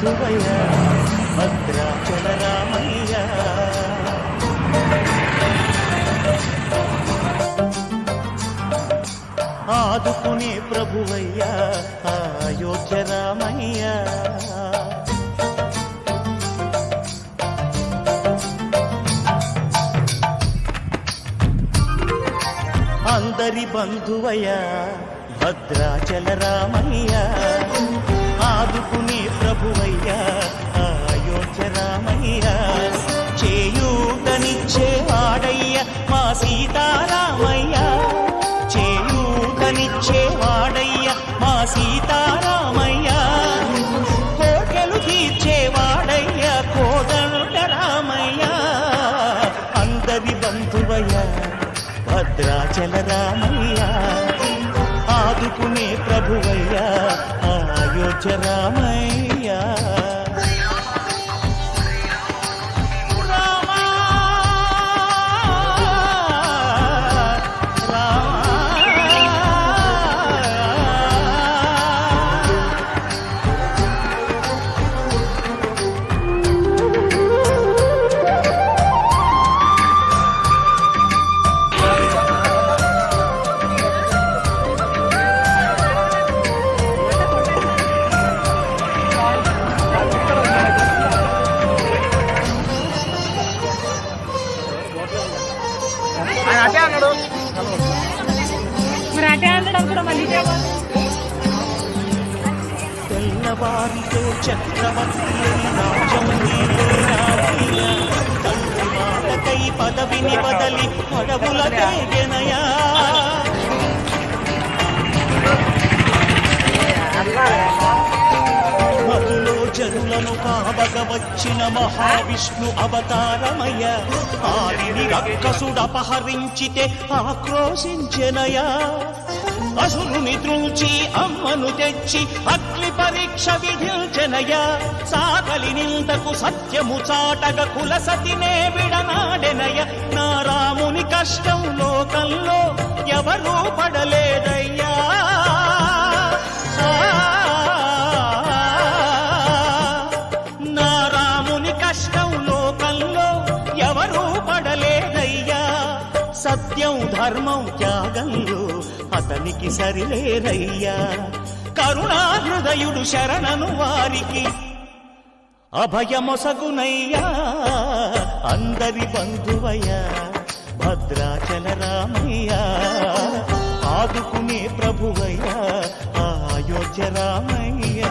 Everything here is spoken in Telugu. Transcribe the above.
బంధువయ్య భద్రాచల రామయ్య. ఆదుకునే ప్రభువయ్య అయోధ్య రామయ్య. అందరి బంధువయ్య భద్రాచల రామయ్య. ఆదుకునే ప్రభువయ్య అయోధ్య రామయ్య. చేయూతనిచ్చేవాడయ్య మా సీతారామయ్య. చేయూతనిచ్చేవాడయ్య మా సీతారామయ్య. కోర్కెలు తీర్చేవాడయ్య కోదండ రామయ్య. అందరి బంధువయ్య భద్రాచల రామయ్య. ఆదుకునే ప్రభువయ్య అయోధ్య రామయ్య. తెల్లవారితో చక్రవర్తి తండ్రి మాటకై పదవిని బదలి అడవుల తేగెనయా. మధులో జనులను కావగ వచ్చిన మహావిష్ణు అవతారమయ్య. ఆరిని రక్కసుడపహరించితే ఆక్రోశించెనయా. అసురుని త్రుంచి అమ్మను తెచ్చి అగ్ని పరీక్ష విధించెనయ. సాగలి నిందకు సత్యము చాటగ కుల సతినే విడనాడెనయ. నా రాముని కష్టం లోకంలో ఎవరూ పడలేదయ్యా. నా రాముని కష్టం లోకంలో ఎవరూ పడలేదయ్యా. సత్యం ధర్మం త్యాగంలో అతనికి సరిలేరయ్యా. కరుణాహృదయుడు శరణను వారికి అభయమొసగునయ్యా. అందరి బంధువయ్య భద్రాచల రామయ్య. ఆదుకునే ప్రభువయ్య అయోధ్య రామయ్య.